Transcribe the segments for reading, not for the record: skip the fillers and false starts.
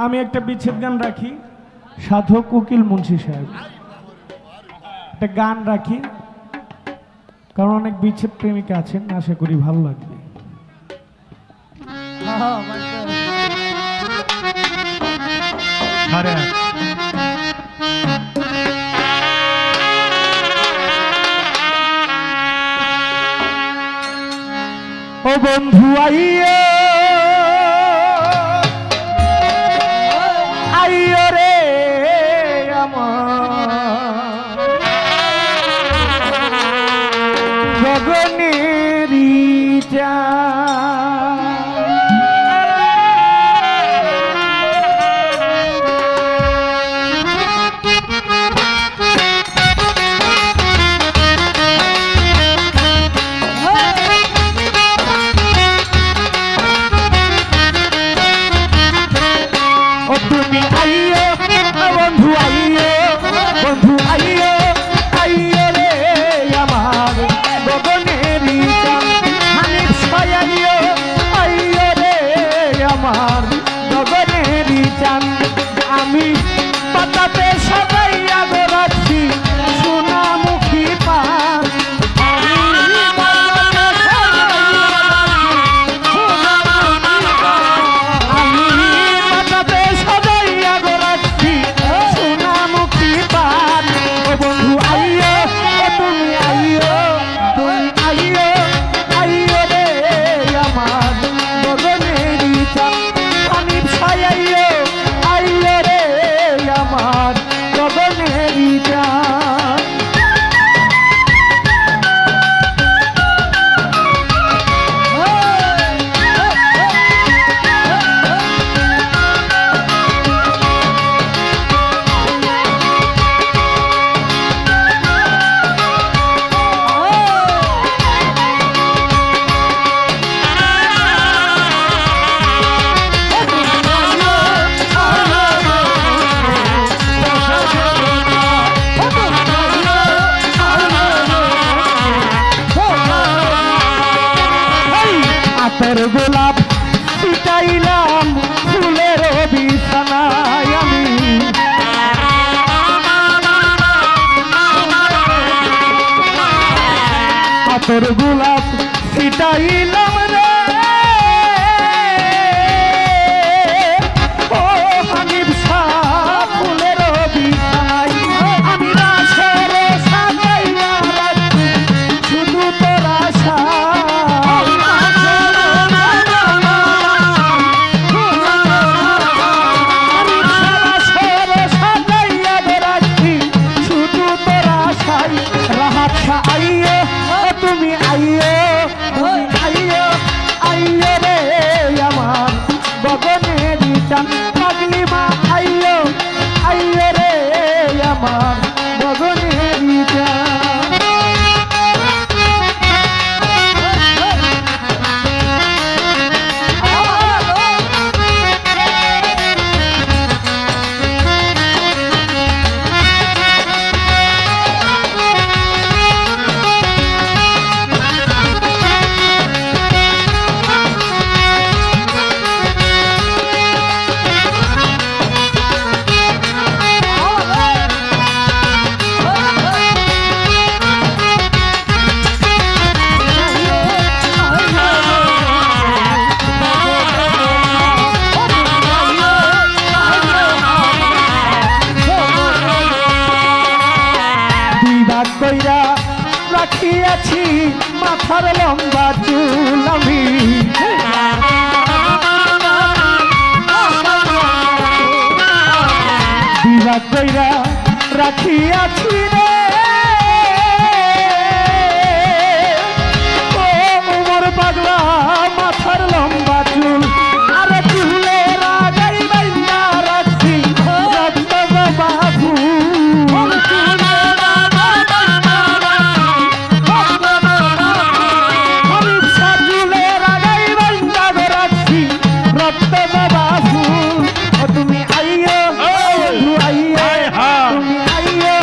আমি একটা বিচ্ছেদ গান রাখি, সাধক উকিল মুন্সি সাহেব একটা গান রাখি, কারণ অনেক বিচ্ছেদ প্রেমিকা আছেন, আশা করি ভালো লাগবে। ও বন্ধু আইয়া আইয়ো রে আমার গগনেরই চাঁদ, আমি পাতাতে সবাইয়া গোরাচ্ছি সোনামুখী পান, আমি পাতাতে সবাইয়া গোরাচ্ছি সোনামুখী পান। ও বন্ধু আইয়ো, ও তুমি আইয়ো, তুমি আইয়ো আইয়ো রে আমার গগনেরই চাঁদ, আমি ছায়াইয়ো আইয়ো রে আমার গগনেরই চাঁদ। আতর গোলাপ ছিটাইলাম ফুলের বিছানায় আমি, আতর গোলাপ ছিটাইলাম রে ও হানিফ শাহ ফুলের বিছানায়, আমি রাসের সাজাইয়া রাখছি শুধু তোর আশা, আইয়ো তুমি আইয়ো, তুমি আইয়ো আইয়ো রে আমার গগনেরই চাঁদ, পাগলি মা আইয়ো আইয়ো রে আমার গগনেরই চাঁদ। কইরা রাখিয়াছি মাথার লম্বা চুল আমি, বিবাদ কইরা রাখিয়াছি রে ও উমর পাগলা মাথার লম্বা চুল, আরে চুলে রাগাই বাইন্দা রাখছি রক্ত বাবু, তুমি আইয়ো তুমি আইয়ো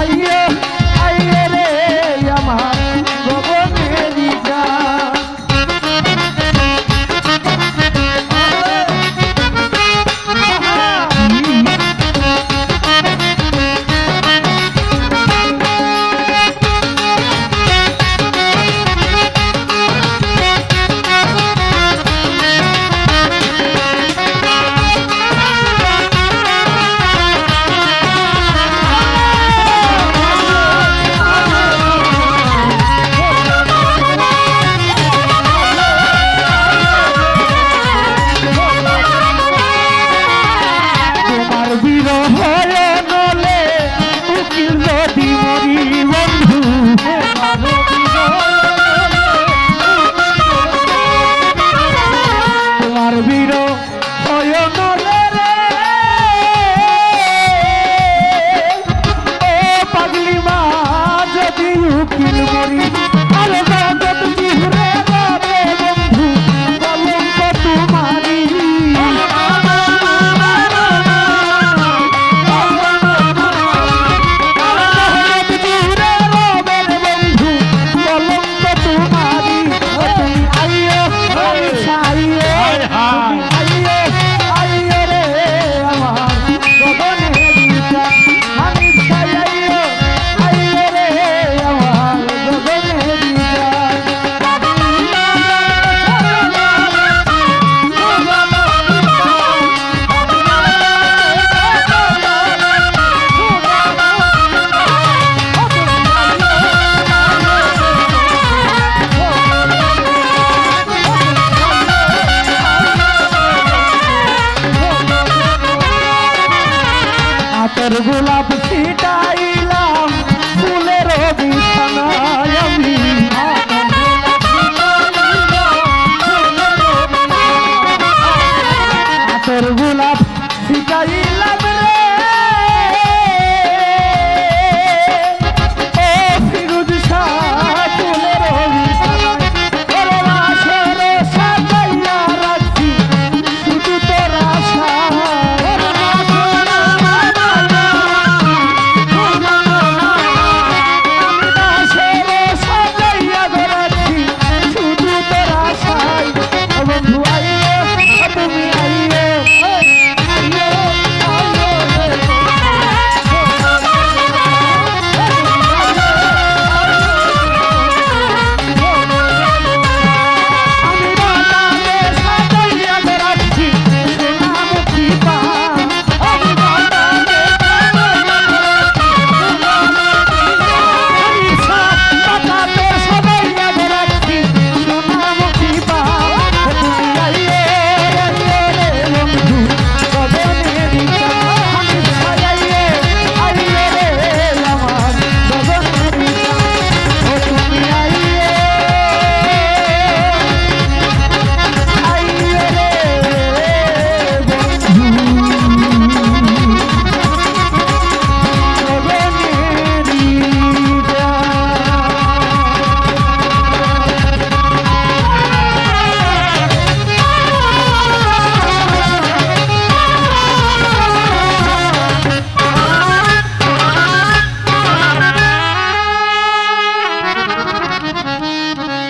আইয়ে আইয়ে রে আমার গগনেরই চাঁদ। গোলা